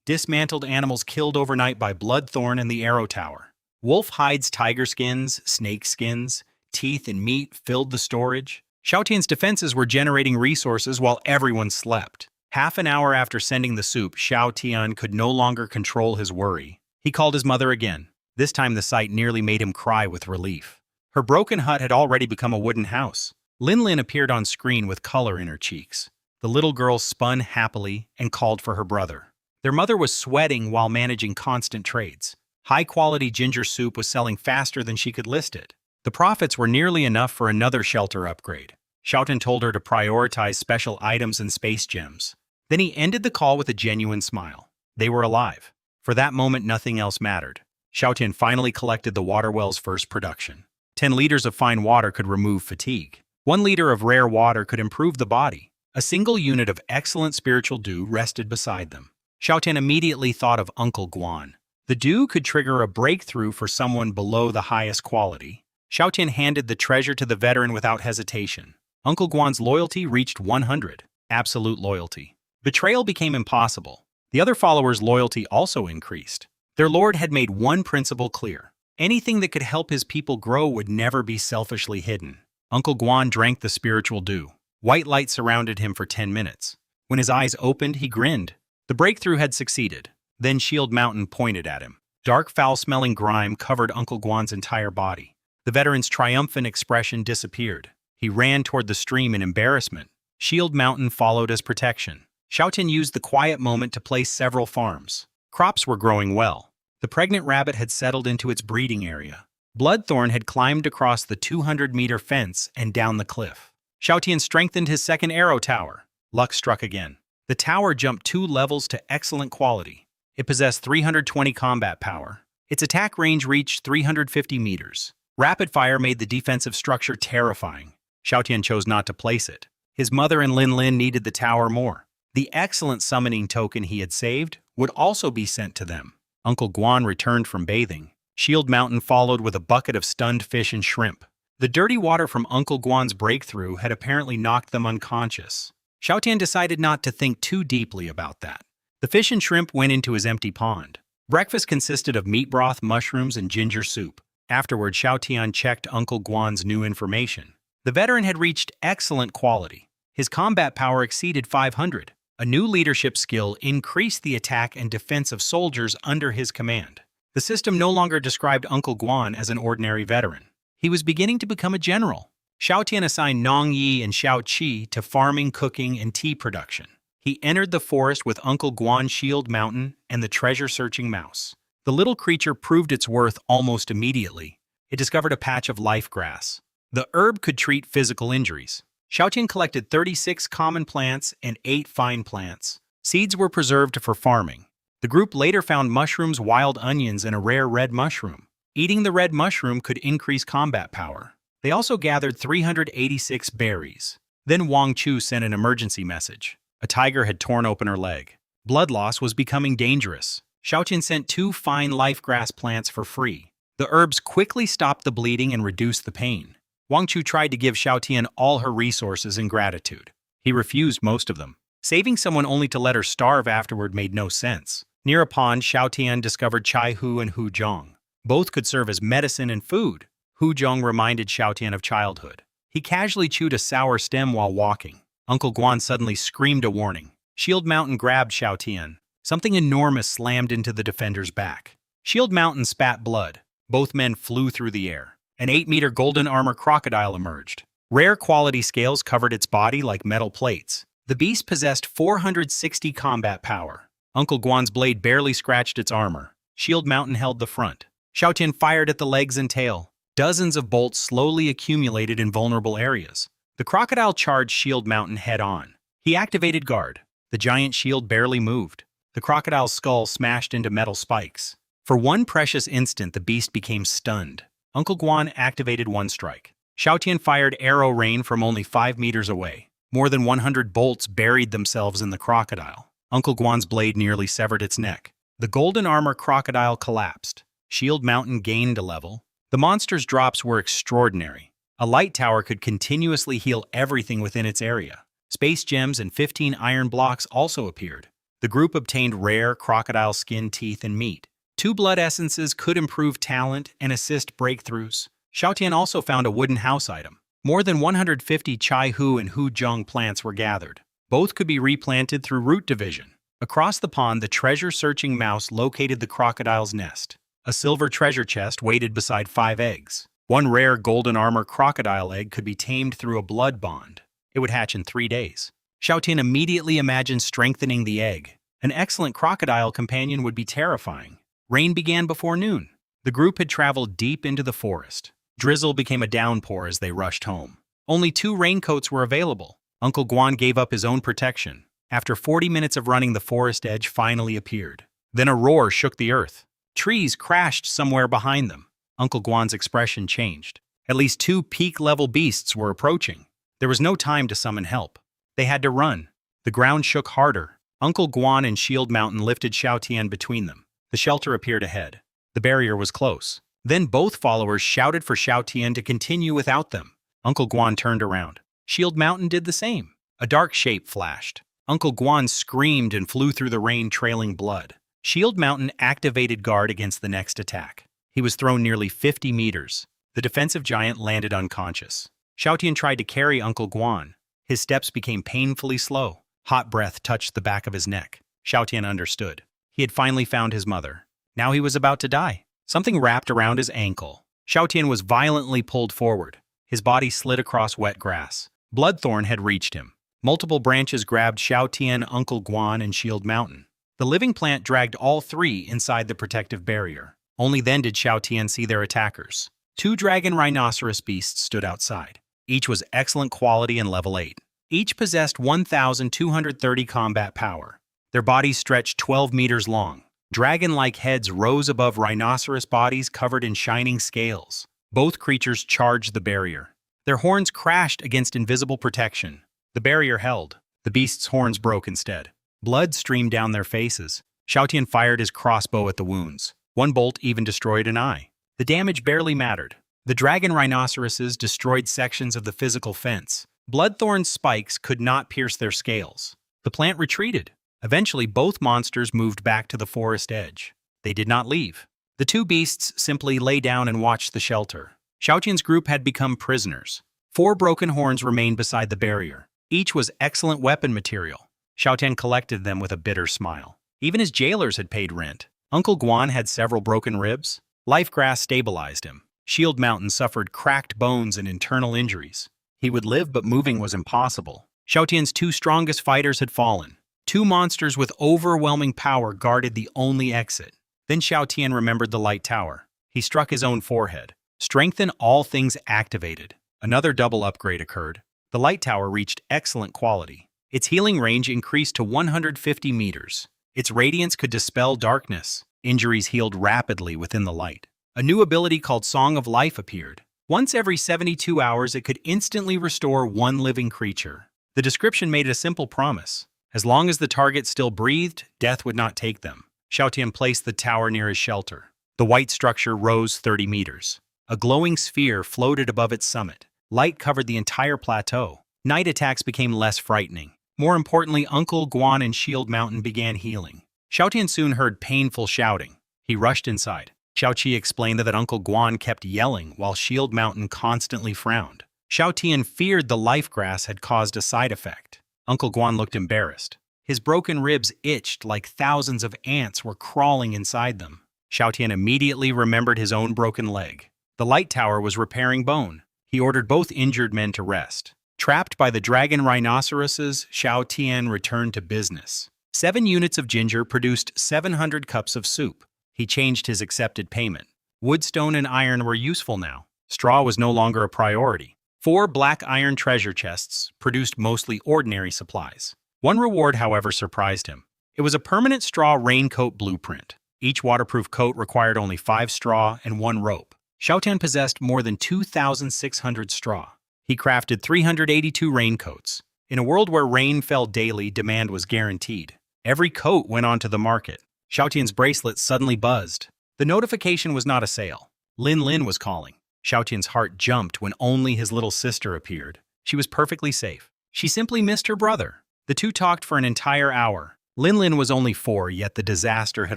Speaker 1: dismantled animals killed overnight by Bloodthorn and the Arrow Tower. Wolf hides, tiger skins, snake skins, teeth and meat filled the storage. Xiao Tian's defenses were generating resources while everyone slept. Half an hour after sending the soup, Xiao Tian could no longer control his worry. He called his mother again. This time the sight nearly made him cry with relief. Her broken hut had already become a wooden house. Lin Lin appeared on screen with color in her cheeks. The little girl spun happily and called for her brother. Their mother was sweating while managing constant trades. High-quality ginger soup was selling faster than she could list it. The profits were nearly enough for another shelter upgrade. Xiaotian told her to prioritize special items and space gems. Then he ended the call with a genuine smile. They were alive. For that moment, nothing else mattered. Xiaotian finally collected the water well's first production. 10 liters of fine water could remove fatigue. 1 liter of rare water could improve the body. A single unit of excellent spiritual dew rested beside them. Xiaotian immediately thought of Uncle Guan. The dew could trigger a breakthrough for someone below the highest quality. Xiaotian handed the treasure to the veteran without hesitation. Uncle Guan's loyalty reached 100. Absolute loyalty. Betrayal became impossible. The other followers' loyalty also increased. Their lord had made one principle clear. Anything that could help his people grow would never be selfishly hidden. Uncle Guan drank the spiritual dew. White light surrounded him for 10 minutes. When his eyes opened, he grinned. The breakthrough had succeeded. Then Shield Mountain pointed at him. Dark, foul-smelling grime covered Uncle Guan's entire body. The veteran's triumphant expression disappeared. He ran toward the stream in embarrassment. Shield Mountain followed as protection. Xiaotian used the quiet moment to place several farms. Crops were growing well. The pregnant rabbit had settled into its breeding area. Bloodthorn had climbed across the 200-meter fence and down the cliff. Xiaotian strengthened his second arrow tower. Luck struck again. The tower jumped 2 levels to excellent quality. It possessed 320 combat power. Its attack range reached 350 meters. Rapid fire made the defensive structure terrifying. Xiaotian chose not to place it. His mother and Lin Lin needed the tower more. The excellent summoning token he had saved would also be sent to them. Uncle Guan returned from bathing. Shield Mountain followed with a bucket of stunned fish and shrimp. The dirty water from Uncle Guan's breakthrough had apparently knocked them unconscious. Xiaotian decided not to think too deeply about that. The fish and shrimp went into his empty pond. Breakfast consisted of meat broth, mushrooms, and ginger soup. Afterward, Xiaotian checked Uncle Guan's new information. The veteran had reached excellent quality. His combat power exceeded 500. A new leadership skill increased the attack and defense of soldiers under his command. The system no longer described Uncle Guan as an ordinary veteran. He was beginning to become a general. Xiaotian assigned Nong Yi and Xiao Qi to farming, cooking, and tea production. He entered the forest with Uncle Guan Shield Mountain and the treasure-searching mouse. The little creature proved its worth almost immediately. It discovered a patch of life grass. The herb could treat physical injuries. Xiaotian collected 36 common plants and 8 fine plants. Seeds were preserved for farming. The group later found mushrooms, wild onions, and a rare red mushroom. Eating the red mushroom could increase combat power. They also gathered 386 berries. Then Wang Chu sent an emergency message. A tiger had torn open her leg. Blood loss was becoming dangerous. Xiaotian sent 2 fine life grass plants for free. The herbs quickly stopped the bleeding and reduced the pain. Wang Chu tried to give Xiaotian all her resources in gratitude. He refused most of them. Saving someone only to let her starve afterward made no sense. Near a pond, Xiaotian discovered Chai Hu and Hu Zhong. Both could serve as medicine and food. Hu Zhong reminded Xiaotian of childhood. He casually chewed a sour stem while walking. Uncle Guan suddenly screamed a warning. Shield Mountain grabbed Xiaotian. Something enormous slammed into the defender's back. Shield Mountain spat blood. Both men flew through the air. An 8-meter golden armor crocodile emerged. Rare quality scales covered its body like metal plates. The beast possessed 460 combat power. Uncle Guan's blade barely scratched its armor. Shield Mountain held the front. Xiaotian fired at the legs and tail. Dozens of bolts slowly accumulated in vulnerable areas. The crocodile charged Shield Mountain head-on. He activated guard. The giant shield barely moved. The crocodile's skull smashed into metal spikes. For one precious instant, the beast became stunned. Uncle Guan activated one strike. Xiaotian fired arrow rain from only 5 meters away. More than 100 bolts buried themselves in the crocodile. Uncle Guan's blade nearly severed its neck. The golden armor crocodile collapsed. Shield Mountain gained a level. The monster's drops were extraordinary. A light tower could continuously heal everything within its area. Space gems and 15 iron blocks also appeared. The group obtained rare crocodile skin, teeth, and meat. 2 blood essences could improve talent and assist breakthroughs. Xiaotian also found a wooden house item. More than 150 Chai Hu and Hu Zhong plants were gathered. Both could be replanted through root division. Across the pond, the treasure-searching mouse located the crocodile's nest. A silver treasure chest waited beside 5 eggs. One rare golden armor crocodile egg could be tamed through a blood bond. It would hatch in 3 days. Xiaotian immediately imagined strengthening the egg. An excellent crocodile companion would be terrifying. Rain began before noon. The group had traveled deep into the forest. Drizzle became a downpour as they rushed home. Only 2 raincoats were available. Uncle Guan gave up his own protection. After 40 minutes of running, the forest edge finally appeared. Then a roar shook the earth. Trees crashed somewhere behind them. Uncle Guan's expression changed. At least 2 peak-level beasts were approaching. There was no time to summon help. They had to run. The ground shook harder. Uncle Guan and Shield Mountain lifted Xiaotian between them. The shelter appeared ahead. The barrier was close. Then both followers shouted for Xiaotian to continue without them. Uncle Guan turned around. Shield Mountain did the same. A dark shape flashed. Uncle Guan screamed and flew through the rain, trailing blood. Shield Mountain activated guard against the next attack. He was thrown nearly 50 meters. The defensive giant landed unconscious. Xiaotian tried to carry Uncle Guan. His steps became painfully slow. Hot breath touched the back of his neck. Xiaotian understood. He had finally found his mother. Now he was about to die. Something wrapped around his ankle. Xiaotian was violently pulled forward. His body slid across wet grass. Bloodthorn had reached him. Multiple branches grabbed Xiaotian, Uncle Guan, and Shield Mountain. The living plant dragged all 3 inside the protective barrier. Only then did Xiaotian see their attackers. 2 dragon rhinoceros beasts stood outside. Each was excellent quality and level 8. Each possessed 1,230 combat power. Their bodies stretched 12 meters long. Dragon-like heads rose above rhinoceros bodies covered in shining scales. Both creatures charged the barrier. Their horns crashed against invisible protection. The barrier held. The beasts' horns broke instead. Blood streamed down their faces. Xiaotian fired his crossbow at the wounds. 1 bolt even destroyed an eye. The damage barely mattered. The dragon rhinoceroses destroyed sections of the physical fence. Bloodthorn's spikes could not pierce their scales. The plant retreated. Eventually, both monsters moved back to the forest edge. They did not leave. The 2 beasts simply lay down and watched the shelter. Xiaotian's group had become prisoners. 4 broken horns remained beside the barrier. Each was excellent weapon material. Xiaotian collected them with a bitter smile. Even his jailers had paid rent. Uncle Guan had several broken ribs. Life grass stabilized him. Shield Mountain suffered cracked bones and internal injuries. He would live, but moving was impossible. Xiaotian's 2 strongest fighters had fallen. 2 monsters with overwhelming power guarded the only exit. Then Xiaotian remembered the light tower. He struck his own forehead. Strengthen all things activated. Another double upgrade occurred. The light tower reached excellent quality. Its healing range increased to 150 meters. Its radiance could dispel darkness. Injuries healed rapidly within the light. A new ability called Song of Life appeared. Once every 72 hours, it could instantly restore 1 living creature. The description made a simple promise. As long as the target still breathed, death would not take them. Xiaotian placed the tower near his shelter. The white structure rose 30 meters. A glowing sphere floated above its summit. Light covered the entire plateau. Night attacks became less frightening. More importantly, Uncle Guan and Shield Mountain began healing. Xiaotian soon heard painful shouting. He rushed inside. Xiaoqi explained that Uncle Guan kept yelling while Shield Mountain constantly frowned. Xiaotian feared the life grass had caused a side effect. Uncle Guan looked embarrassed. His broken ribs itched like thousands of ants were crawling inside them. Xiaotian immediately remembered his own broken leg. The light tower was repairing bone. He ordered both injured men to rest. Trapped by the dragon rhinoceroses, Xiaotian returned to business. 7 units of ginger produced 700 cups of soup. He changed his accepted payment. Woodstone and iron were useful now. Straw was no longer a priority. 4 black iron treasure chests produced mostly ordinary supplies. One reward, however, surprised him. It was a permanent straw raincoat blueprint. Each waterproof coat required only 5 straw and 1 rope. Xiaotian possessed more than 2,600 straw. He crafted 382 raincoats. In a world where rain fell daily, demand was guaranteed. Every coat went onto the market. Xiaotian's bracelet suddenly buzzed. The notification was not a sale. Lin Lin was calling. Xiaotian's heart jumped when only his little sister appeared. She was perfectly safe. She simply missed her brother. The two talked for an entire hour. Linlin was only 4, yet the disaster had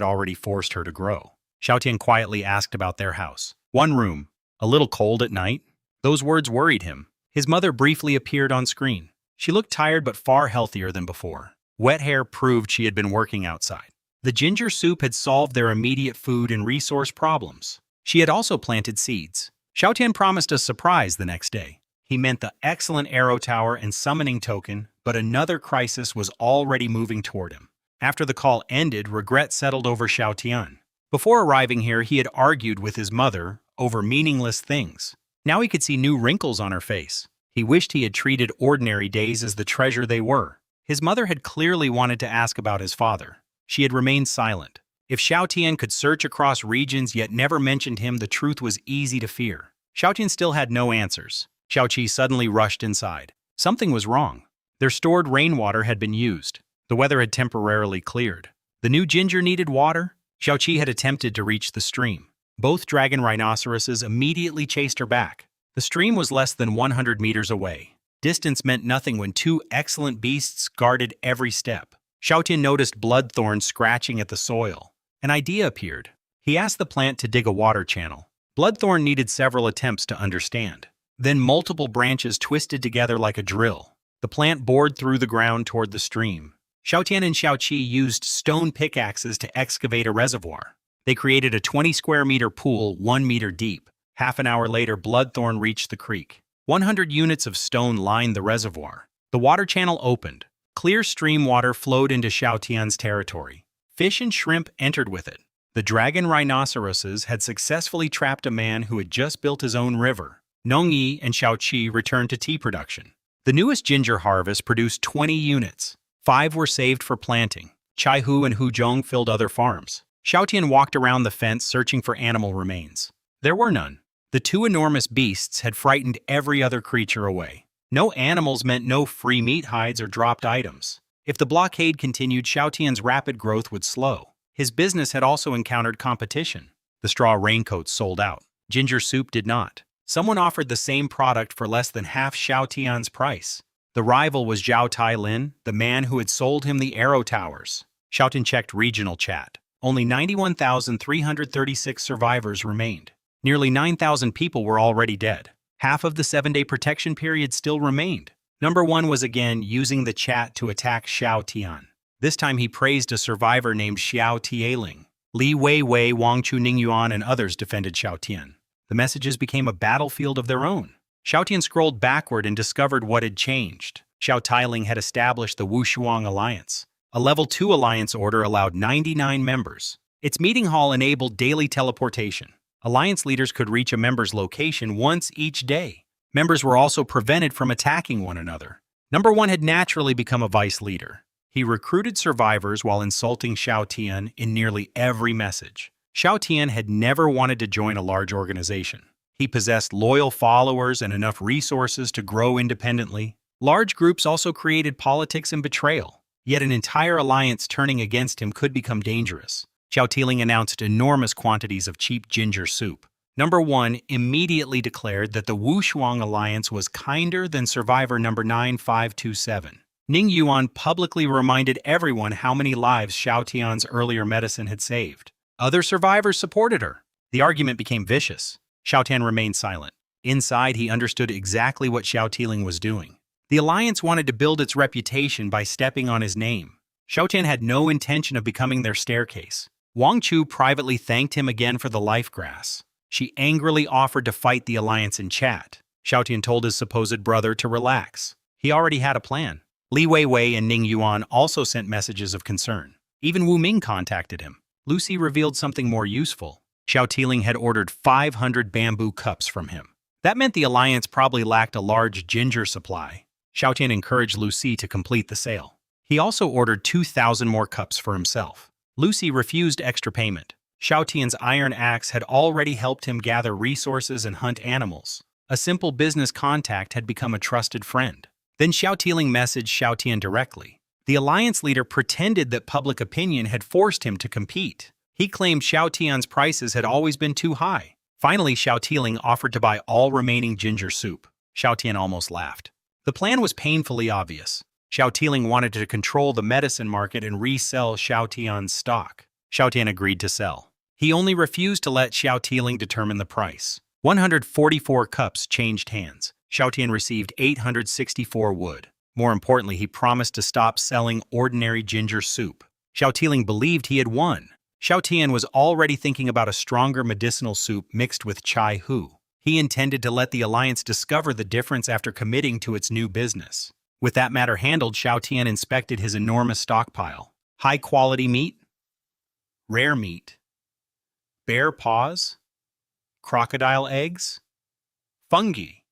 Speaker 1: already forced her to grow. Xiaotian quietly asked about their house. "One room. A little cold at night?" Those words worried him. His mother briefly appeared on screen. She looked tired but far healthier than before. Wet hair proved she had been working outside. The ginger soup had solved their immediate food and resource problems. She had also planted seeds. Xiaotian promised a surprise the next day. He meant the excellent arrow tower and summoning token, but another crisis was already moving toward him. After the call ended, regret settled over Xiaotian. Before arriving here, he had argued with his mother over meaningless things. Now he could see new wrinkles on her face. He wished he had treated ordinary days as the treasure they were. His mother had clearly wanted to ask about his father. She had remained silent. If Xiaotian could search across regions yet never mentioned him, the truth was easy to fear. Xiaotian still had no answers. Xiaoqi suddenly rushed inside. Something was wrong. Their stored rainwater had been used. The weather had temporarily cleared. The new ginger needed water. Xiaoqi had attempted to reach the stream. Both dragon rhinoceroses immediately chased her back. The stream was less than 100 meters away. Distance meant nothing when two excellent beasts guarded every step. Xiaotian noticed bloodthorns scratching at the soil. An idea appeared. He asked the plant to dig a water channel. Bloodthorn needed several attempts to understand. Then multiple branches twisted together like a drill. The plant bored through the ground toward the stream. Xiaotian and Xiaoqi used stone pickaxes to excavate a reservoir. They created a 20-square-meter pool 1 meter deep. Half an hour later, Bloodthorn reached the creek. 100 units of stone lined the reservoir. The water channel opened. Clear stream water flowed into Xiaotian's territory. Fish and shrimp entered with it. The dragon rhinoceroses had successfully trapped a man who had just built his own river. Nongyi and Xiaoqi returned to tea production. The newest ginger harvest produced 20 units. 5 were saved for planting. Chaihu and Huzhong filled other farms. Xiaotian walked around the fence searching for animal remains. There were none. The two enormous beasts had frightened every other creature away. No animals meant no free meat hides or dropped items. If the blockade continued, Xiaotian's rapid growth would slow. His business had also encountered competition. The straw raincoats sold out. Ginger soup did not. Someone offered the same product for less than half Xiaotian's price. The rival was Zhao Tailin, the man who had sold him the arrow towers. Xiaotian checked regional chat. Only 91,336 survivors remained. Nearly 9,000 people were already dead. Half of the 7-day protection period still remained. Number 1 was again using the chat to attack Xiaotian. This time he praised a survivor named Xiao Tieling. Li Weiwei, Wang Chu Ningyuan, and others defended Xiaotian. The messages became a battlefield of their own. Xiaotian scrolled backward and discovered what had changed. Xiao Tailing had established the Wushuang Alliance. A Level 2 alliance order allowed 99 members. Its meeting hall enabled daily teleportation. Alliance leaders could reach a member's location once each day. Members were also prevented from attacking one another. Number 1 had naturally become a vice leader. He recruited survivors while insulting Xiaotian in nearly every message. Xiaotian had never wanted to join a large organization. He possessed loyal followers and enough resources to grow independently. Large groups also created politics and betrayal. Yet an entire alliance turning against him could become dangerous. Xiao Tieling announced enormous quantities of cheap ginger soup. Number 1 immediately declared that the Wushuang Alliance was kinder than survivor number 9527. Ning Yuan publicly reminded everyone how many lives Xiaotian's earlier medicine had saved. Other survivors supported her. The argument became vicious. Xiaotian remained silent. Inside, he understood exactly what Xiao Tieling was doing. The alliance wanted to build its reputation by stepping on his name. Xiaotian had no intention of becoming their staircase. Wang Chu privately thanked him again for the life grass. She angrily offered to fight the alliance in chat. Xiaotian told his supposed brother to relax. He already had a plan. Li Weiwei and Ning Yuan also sent messages of concern. Even Wu Ming contacted him. Lucy revealed something more useful. Xiao Tieling had ordered 500 bamboo cups from him. That meant the alliance probably lacked a large ginger supply. Xiaotian encouraged Lucy to complete the sale. He also ordered 2,000 more cups for himself. Lucy refused extra payment. Xiaotian's iron axe had already helped him gather resources and hunt animals. A simple business contact had become a trusted friend. Then Xiao Tieling messaged Xiaotian directly. The alliance leader pretended that public opinion had forced him to compete. He claimed Xiaotian's prices had always been too high. Finally, Xiao Tiling offered to buy all remaining ginger soup. Xiao Tian almost laughed. The plan was painfully obvious. Xiao Tiling wanted to control the medicine market and resell Xiao Tian's stock. Xiao Tian agreed to sell. He only refused to let Xiao Tiling determine the price. 144 cups changed hands. Xiao Tian received 864 wood. More importantly, he promised to stop selling ordinary ginger soup. Xiao Tiling believed he had won. Xiao Tian was already thinking about a stronger medicinal soup mixed with chai hu. He intended to let the alliance discover the difference after committing to its new business. With that matter handled, Xiao Tian inspected his enormous stockpile. High-quality meat, rare meat, bear paws, crocodile eggs, fungi,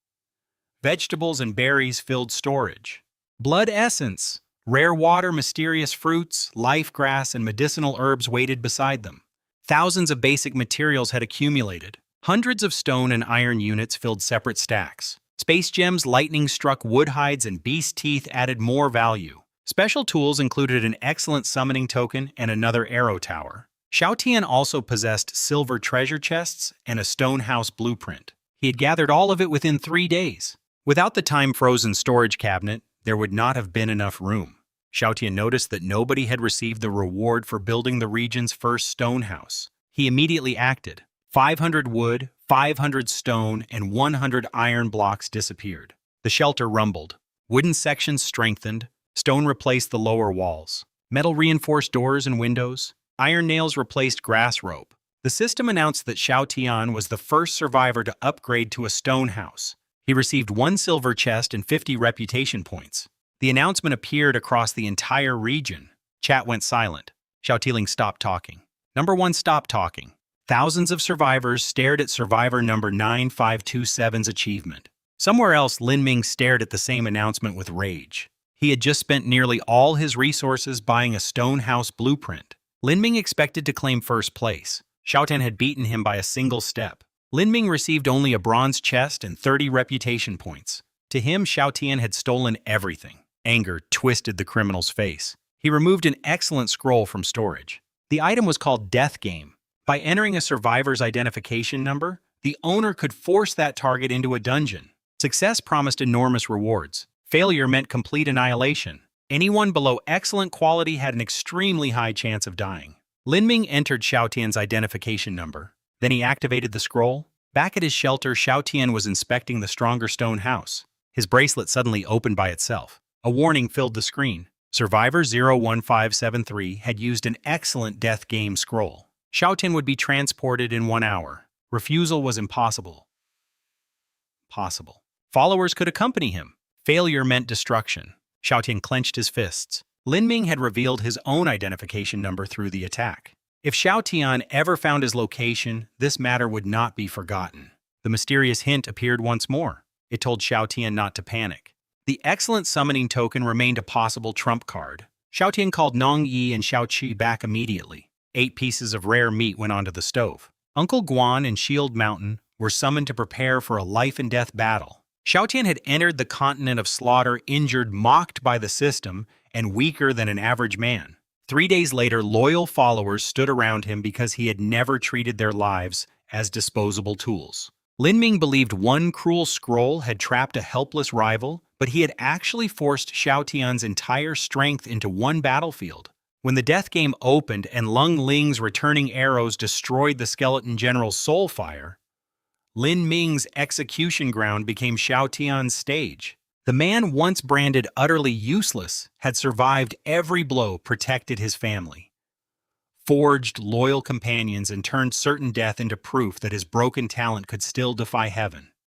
Speaker 1: vegetables and berries filled storage, blood essence, rare water, mysterious fruits, life grass, and medicinal herbs waited beside them. Thousands of basic materials had accumulated. Hundreds of stone and iron units filled separate stacks. Space gems, lightning-struck wood hides, and beast teeth added more value. Special tools included an excellent summoning token and another arrow tower. Xiao Tian also possessed silver treasure chests and a stone house blueprint. He had gathered all of it within 3 days. Without the time-frozen storage cabinet, there would not have been enough room. Xiao Tian noticed that nobody had received the reward for building the region's first stone house. He immediately acted. 500 wood, 500 stone, and 100 iron blocks disappeared. The shelter rumbled. Wooden sections strengthened. Stone replaced the lower walls. Metal reinforced doors and windows. Iron nails replaced grass rope. The system announced that Xiao Tian was the first survivor to upgrade to a stone house. He received 1 silver chest and 50 reputation points. The announcement appeared across the entire region. Chat went silent. Xiao Tiling stopped talking. Number 1 stopped talking. Thousands of survivors stared at survivor number 9527's achievement. Somewhere else, Lin Ming stared at the same announcement with rage. He had just spent nearly all his resources buying a stone house blueprint. Lin Ming expected to claim first place. Xiao Tian had beaten him by a single step. Lin Ming received only a bronze chest and 30 reputation points. To him, Xiao Tian had stolen everything. Anger twisted the criminal's face. He removed an excellent scroll from storage. The item was called Death Game. By entering a survivor's identification number, the owner could force that target into a dungeon. Success promised enormous rewards. Failure meant complete annihilation. Anyone below excellent quality had an extremely high chance of dying. Lin Ming entered Xiao Tian's identification number. Then he activated the scroll. Back at his shelter, Xiao Tian was inspecting the stronger stone house. His bracelet suddenly opened by itself. A warning filled the screen. Survivor 01573 had used an excellent death game scroll. Xiao Tian would be transported in 1 hour. Refusal was impossible. Possible. Followers could accompany him. Failure meant destruction. Xiao Tian clenched his fists. Lin Ming had revealed his own identification number through the attack. If Xiao Tian ever found his location, this matter would not be forgotten. The mysterious hint appeared once more. It told Xiao Tian not to panic. The excellent summoning token remained a possible trump card. Xiao Tian called Nong Yi and Xiao Qi back immediately. 8 pieces of rare meat went onto the stove. Uncle Guan and Shield Mountain were summoned to prepare for a life-and-death battle. Xiao Tian had entered the continent of slaughter injured, mocked by the system, and weaker than an average man. 3 days later, loyal followers stood around him because he had never treated their lives as disposable tools. Lin Ming believed one cruel scroll had trapped a helpless rival, but he had actually forced Xiao Tian's entire strength into one battlefield. When the death game opened and Lung Ling's returning arrows destroyed the skeleton general's soul fire, Lin Ming's execution ground became Xiao Tian's stage. The man once branded utterly useless had survived every blow, protected his family, forged loyal companions, and turned certain death into proof that his broken talent could still defy heaven.